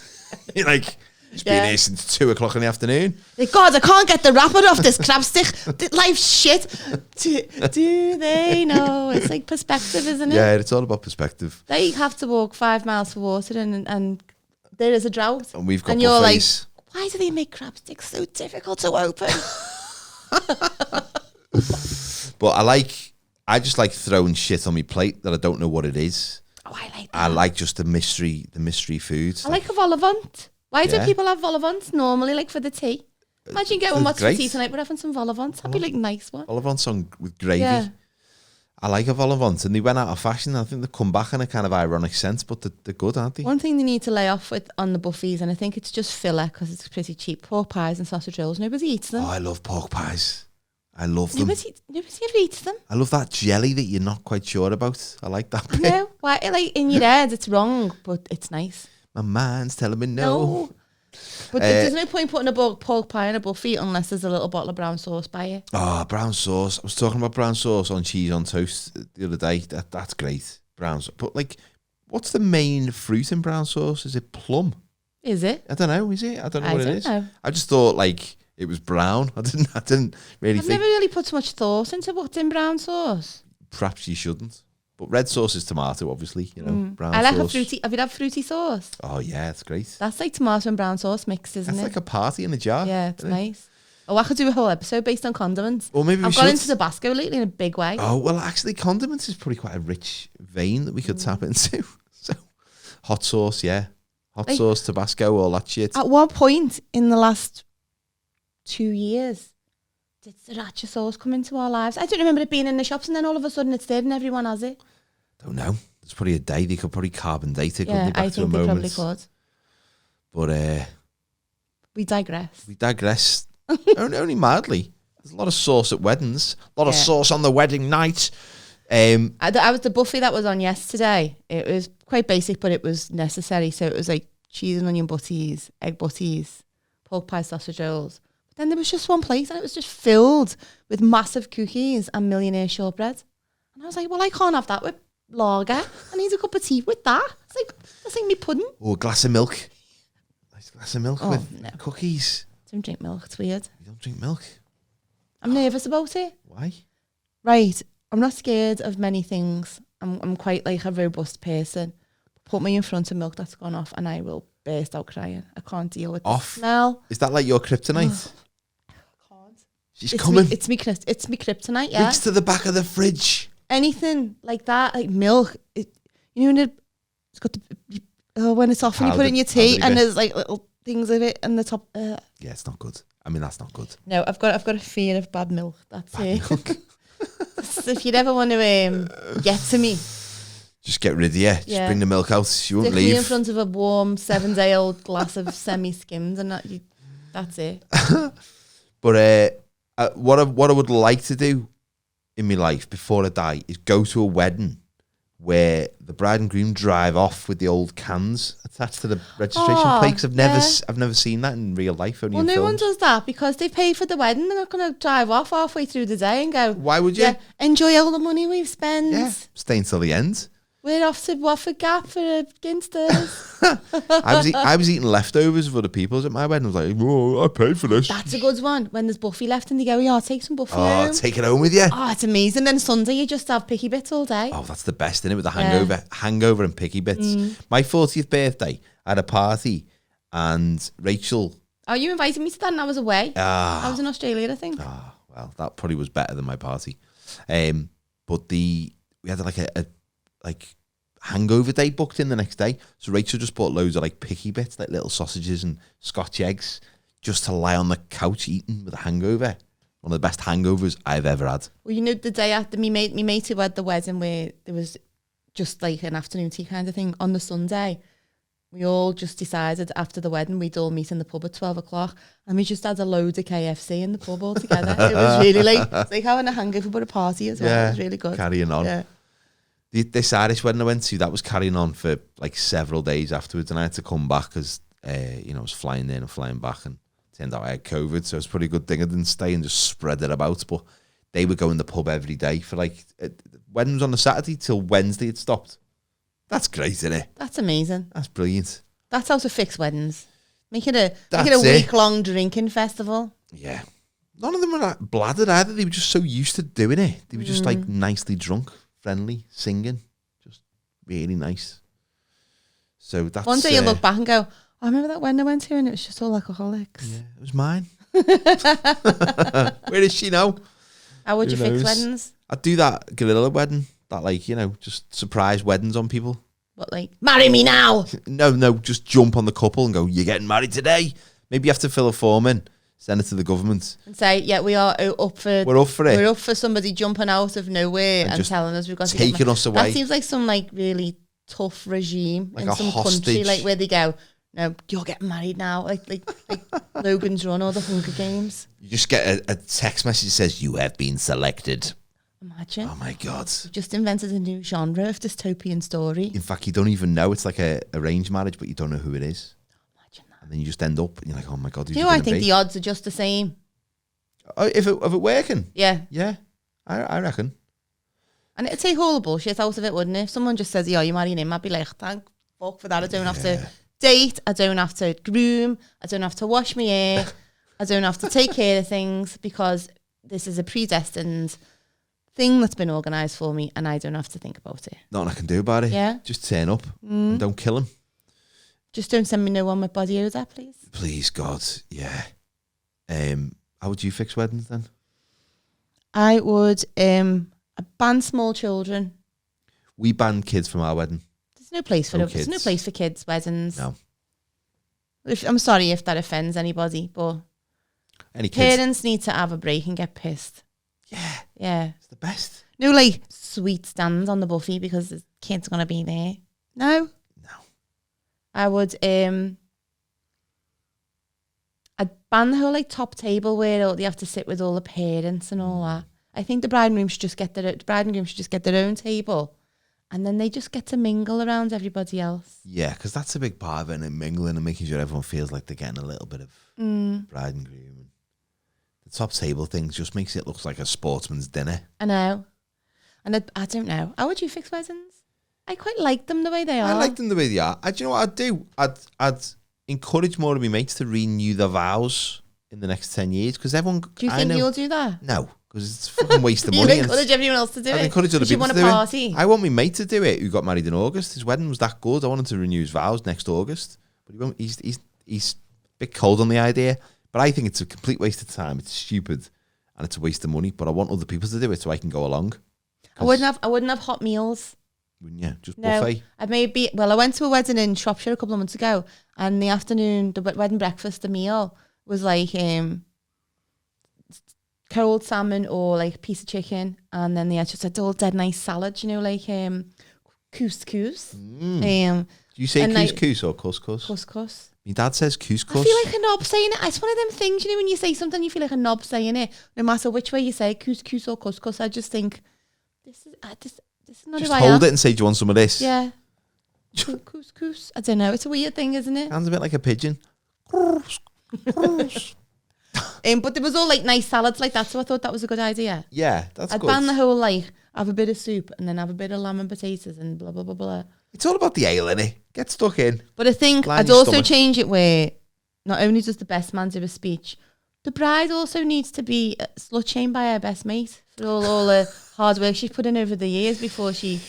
You're like... It's been here since 2 o'clock in the afternoon. Like, God, I can't get the wrapper off this crab stick. Life's shit. Do they know? It's like perspective, isn't it? Yeah, it's all about perspective. They have to walk 5 miles for water and there is a drought. And we've got and buffets. You're like, why do they make crab sticks so difficult to open? But I just like throwing shit on my plate that I don't know what it is. Oh, I like that. I like just the mystery foods. I like a vol au vent. Why do people have vol au vents normally, like for the tea? Imagine getting what's for tea tonight, we're having some vol au vents. That'd be like nice one. Vol au vents with gravy. Yeah. I like a vol au vent, and they went out of fashion. I think they come back in a kind of ironic sense, but they're good, aren't they? One thing they need to lay off with on the buffets, and I think it's just filler because it's pretty cheap, pork pies and sausage rolls. Nobody eats them. Oh, I love pork pies. I love them. Nobody ever eats them. I love that jelly that you're not quite sure about. I like that bit. No, why? Like in your head, it's wrong, but it's nice. My mind's telling me no. But there's no point putting a pork pie in a buffet unless there's a little bottle of brown sauce by it. Oh, brown sauce. I was talking about brown sauce on cheese on toast the other day. That's great. Brown sauce. But like, what's the main fruit in brown sauce? Is it plum? Is it? I don't know. Is it? I don't know what it is. Know. I just thought like it was brown. I didn't really think. I've never really put so much thought into what's in brown sauce. Perhaps you shouldn't. But red sauce is tomato, obviously. You know, brown I like sauce. a fruity. Have you had fruity sauce? Oh yeah, it's great. That's like tomato and brown sauce mixed, isn't That's it? like a party in a jar. Yeah, it's isn't it? nice. Oh, I could do a whole episode based on condiments. Or maybe I've we gone should. into Tabasco lately in a big way. Oh well, actually, condiments is probably quite a rich vein that we could tap into. So, hot sauce, yeah, hot Like- sauce, Tabasco, all that shit. At one point in the last 2 years, did sriracha sauce come into our lives? I don't remember it being in the shops, and then all of a sudden it's there and everyone has it. Don't know. There's probably a day they could probably carbon date it. couldn't Yeah, they, back I to a think they probably moment. could. But We digress. we digress. only mildly. There's a lot of sauce at weddings. A lot of Yeah. sauce on the wedding night. I was the buffet that was on yesterday. It was quite basic, but it was necessary. So it was like cheese and onion butties, egg butties, pork pie, sausage rolls. But then there was just one plate, and it was just filled with massive cookies and millionaire shortbread. And I was like, well, I can't have that with lager. I need a cup of tea with that. It's like that's like me pudding. Or a glass of milk. Nice glass of milk Oh, with no. cookies. Don't drink milk. It's weird. You don't drink milk. I'm nervous about it. Why? Right. I'm not scared of many things. I'm quite like a robust person. Put me in front of milk that's gone off and I will burst out crying. I can't deal with Off? the smell. Is that like your kryptonite? Can't. She's It's coming. it's me kryptonite, yeah. Reach to the back of the fridge. Anything like that, like milk. You know when it's got the when it's off and you put it in your tea Powdery and bit. there's like little things of it and the top. Yeah, it's not good. I mean, that's not good. No, I've got a fear of bad milk. That's it. Milk. So if you'd ever want to get to me, Just get rid of you. Just Yeah. bring the milk out. You won't stick me in leave. front of a warm 7-day-old glass of semi-skimmed, and that's it. But what I would like to do in my life before I die is go to a wedding where the bride and groom drive off with the old cans attached to the registration Oh, plates. I've yeah. never seen that in real life. Only Well, in no one films. does that because they pay for the wedding. They're not going to drive off halfway through the day and go, Why would you? yeah, enjoy all the money we've spent. Yeah, stay until the end. We're off to Watford Gap for a Ginsters. I was eating leftovers of other people's at my wedding. I was like, oh, I paid for this. That's a good one. When there's Buffy left and they go, yeah, I'll take some Buffy Oh, home. take it home with you. Oh, it's amazing. Then Sunday you just have picky bits all day. Oh, that's the best, innit? With the hangover and picky bits. My 40th birthday, I had a party, and Rachel. Oh, you invited me to that and I was away. Ah, I was in Australia, I think. well, that probably was better than my party. But we had like a hangover day booked in the next day. So Rachel just bought loads of like picky bits, like little sausages and Scotch eggs, just to lie on the couch eating with a hangover. One of the best hangovers I've ever had. Well, you know, the day after me mate who had the wedding where there was just like an afternoon tea kind of thing on the Sunday, we all just decided after the wedding we'd all meet in the pub at 12 o'clock and we just had a load of KFC in the pub all together. It was really like, it's like having a hangover but a party as well. It was really good. Carrying on. Yeah. This Irish wedding I went to, that was carrying on for like several days afterwards, and I had to come back because I was flying there and flying back, and it turned out I had COVID, so it's a pretty good thing I didn't stay and just spread it about. But they would go in the pub every day for like wedding was on a Saturday till Wednesday it stopped. That's great, isn't it? That's amazing. That's brilliant. That's how to fix weddings. Make it a That's it. week-long drinking festival. Yeah. None of them were like bladdered either. They were just so used to doing it. They were just like nicely drunk, friendly, singing, just really nice. So that's One day you'll look back and go, I remember that wedding I went to and it was just all alcoholics. Yeah, it was mine. Where is she now? How would Who you fix knows? weddings? I'd do that guerrilla wedding, that like, just surprise weddings on people. What, like, marry me now? No, just jump on the couple and go, you're getting married today. Maybe you have to fill a form in, send it to the government. And say, yeah, we are up for We're up for it. We're up for somebody jumping out of nowhere and just telling us we've got to taking get us away. That seems like some like really tough regime Like in a some country, hostage. like where they go, no, you're getting married now, like Logan's Run or the Hunger Games. You just get a text message that says, you have been selected. Imagine. Oh my God. We've just invented a new genre of dystopian story. In fact, you don't even know. It's like a arranged marriage, but you don't know who it is. Imagine that. And then you just end up and you're like, oh my God, who's Do you it know, I gonna think be? the odds are just the same. Oh, if it working? Yeah. Yeah, I reckon. And it'd take all the bullshit out of it, wouldn't it? If someone just says, yeah, you're marrying him, I'd be like, thank fuck for that. I don't have to date. I don't have to groom. I don't have to wash my hair. I don't have to take care of things because this is a predestined thing that's been organised for me, and I don't have to think about it. Nothing I can do about it. Yeah. Just turn up and don't kill him. Just don't send me no one with body odour, please. Please, God. Yeah. How would you fix weddings then? I would ban small children. We banned kids from our wedding. There's no place for No there's no kids. place for kids' weddings. No. I'm sorry if that offends anybody, but Any kids? parents need to have a break and get pissed. Yeah. Yeah. It's the best. No, like sweet stands on the buffet because the kid's gonna be there. No. No. I would I'd ban the whole like top table where you have to sit with all the parents and all that. I think the bride and groom should just get their own table, and then they just get to mingle around everybody else. Yeah, because that's a big part of it, and mingling and making sure everyone feels like they're getting a little bit of bride and groom. And the top table thing just makes it look like a sportsman's dinner. I know, and I don't know. How would you fix weddings? I quite like them the way they are. I like them the way they are. Do you know what I'd do? I'd encourage more of my mates to renew their vows in the next 10 years, because everyone. Do you think you'll do that? No, because it's a fucking waste of You money. and encourage everyone else to do I'd it. encourage other 'Cause you people want to a do party. it. I want my mate to do it, who got married in August. His wedding was that good. I wanted to renew his vows next August, but he won't. He's a bit cold on the idea. But I think it's a complete waste of time. It's stupid, and it's a waste of money. But I want other people to do it so I can go along. I wouldn't have hot meals. Wouldn't you? Just No, buffet. I went to a wedding in Shropshire a couple of months ago, and the afternoon, the wedding breakfast, the meal was like cold salmon or like a piece of chicken, and then they had just a all dead nice salad, like couscous. Do you say and like- couscous or couscous? Couscous. My dad says couscous. I feel like a knob saying it. It's one of them things, when you say something, you feel like a knob saying it. No matter which way you say it, couscous or couscous, I just think this is not Just who I hold am. it and say, "Do you want some of this?" Yeah. Couscous. I don't know. It's a weird thing, isn't it? Sounds a bit like a pigeon. But there was all like nice salads like that, so I thought that was a good idea. Yeah, that's I'd good. ban the whole like have a bit of soup and then have a bit of lamb and potatoes and blah blah blah blah. It's all about the ale, innit? Get stuck in. But I think Line I'd your also stomach. change it where not only does the best man do a speech, the bride also needs to be slut shamed by her best mate for all the hard work she's put in over the years before she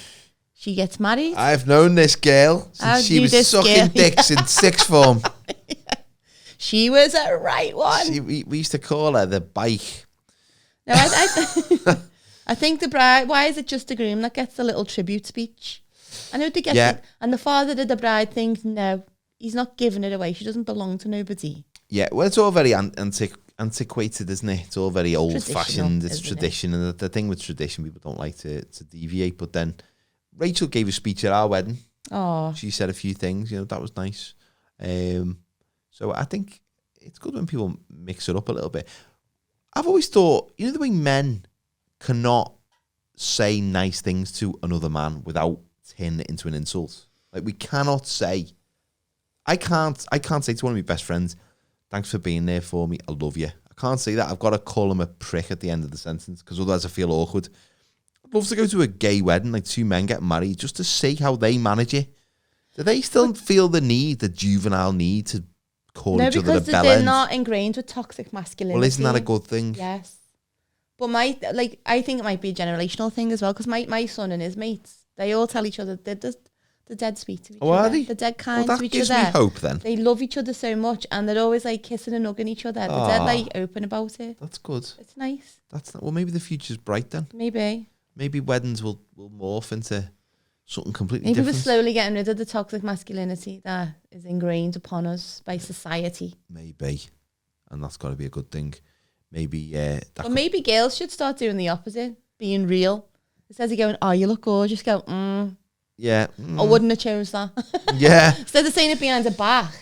gets married. I've known this girl I since she knew was this sucking girl, dicks in sixth form. She was a right one. We used to call her the bike. No, I think the bride. Why is it just the groom that gets the little tribute speech? I know they get Yeah. it, and the father of the bride thinks no, he's not giving it away. She doesn't belong to nobody. Yeah, well, it's all very antiquated, isn't it? It's all very old-fashioned. It's isn't it? tradition, and the thing with tradition, people don't like to deviate. But then Rachel gave a speech at our wedding. Oh, She said a few things, that was nice. So I think it's good when people mix it up a little bit. I've always thought, the way men cannot say nice things to another man without turning it into an insult. Like, we cannot say, I can't say to one of my best friends, "Thanks for being there for me, I love you." I can't say that. I've got to call him a prick at the end of the sentence, because otherwise I feel awkward. I'd love to go to a gay wedding, like two men get married, just to see how they manage it. Do they still feel the juvenile need to call no, each other because the bell they're end? not ingrained with toxic masculinity. Well, isn't that a good thing? Yes, but I think it might be a generational thing as well. Because my son and his mates, they all tell each other they're dead sweet to each Oh, other. are they? They're dead Well, kind that to each gives other. me hope then. They love each other so much, and they're always like kissing and hugging each other. They're dead Aw. like open about it. That's good. It's nice. Well, maybe the future's bright then. Maybe Maybe weddings will morph into something completely we're different. slowly getting rid of the toxic masculinity that is ingrained upon us by society. Maybe. And that's got to be a good thing. Maybe, But maybe girls should start doing the opposite, being real. Instead of going, "Oh, you look gorgeous," go, yeah. I wouldn't have chose that. Yeah. Instead of saying it behind her back,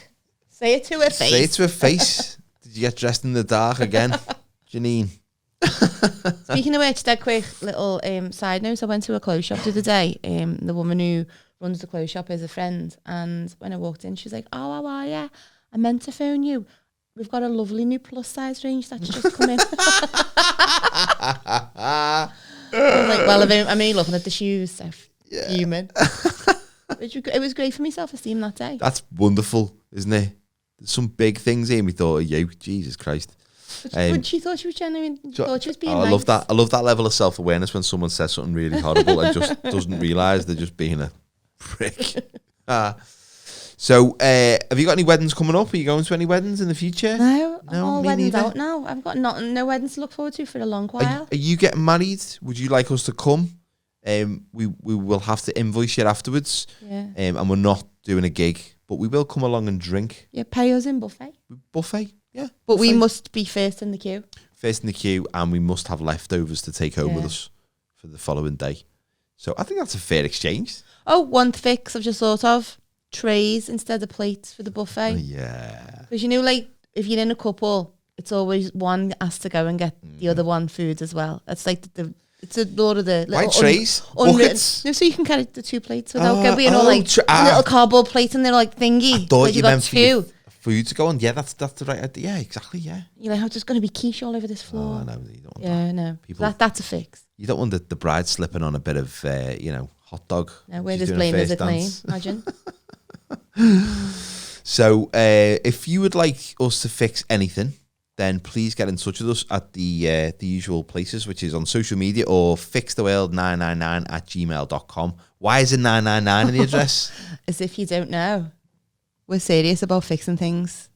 say it to her face. Say it to her face. Did you get dressed in the dark again, Janine? Speaking of which, that quick little side note, I went to a clothes shop the other day. The woman who runs the clothes shop is a friend, and when I walked in, she was like, "Oh, how are you? I meant to phone you. We've got a lovely new plus size range that's just come in." I was like, "Well, I'm only looking at the shoes, so human." It was great for my self-esteem that day. That's wonderful, isn't it? There's some big things here. We thought of you. Jesus Christ. But she thought she was genuine. Thought she was being I nice. love that. I love that level of self-awareness when someone says something really horrible and just doesn't realise they're just being a prick. So, have you got any weddings coming up? Are you going to any weddings in the future? No, No, all me weddings neither. out now. I've got no weddings to look forward to for a long while. Are you getting married? Would you like us to come? We will have to invoice you afterwards. Yeah. And we're not doing a gig, but we will come along and drink. Yeah, pay us in buffet. Buffet, yeah. But we buffet. must be first in the queue. First in the queue, and we must have leftovers to take home with Yeah. us for the following day. So I think that's a fair exchange. Oh, one fix I've just thought of. Trays instead of plates for the buffet. Yeah. Because you know, like, if you're in a couple, it's always one has to go and get the other one food as well. It's like it's a lot of the Why little trays? unwritten. Buckets? No, so you can carry the 2 plates without being all like ah. little cardboard plates and they're like thingy. I thought Like you got meant two. for you to go on. Yeah, that's the right idea. Yeah, exactly, yeah. You're like, oh, there's going to be quiche all over this floor. Oh, no, you don't want that. Yeah, no. People- That's a fix. You don't want the bride slipping on a bit of, hot dog. No, where She's there's doing blame is a first claim. dance. Imagine. So, if you would like us to fix anything, then please get in touch with us at the usual places, which is on social media or fixtheworld999@gmail.com. Why is it 999 in the address? As if you don't know. We're serious about fixing things.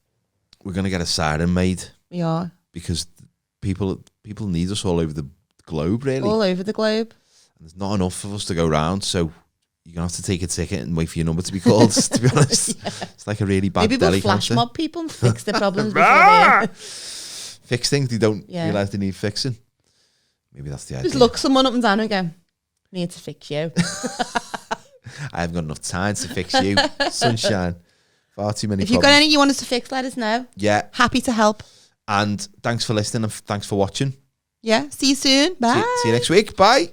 We're going to get a siren made We are. because people need us all over the globe, really. All over the globe. And there's not enough of us to go round, so you're going to have to take a ticket and wait for your number to be called, to be honest. It's like a really bad Maybe we'll deli flash counter. mob people and fix the problems before they Fix things they don't Yeah. realise they need fixing. Maybe that's the idea. just look someone up and down and go, need to fix you. I haven't got enough time to fix you. Sunshine. Far too many If you've got problems. any you want us to fix, let us know. Yeah. Happy to help. And thanks for listening and thanks for watching. Yeah. See you soon. Bye. See you next week. Bye.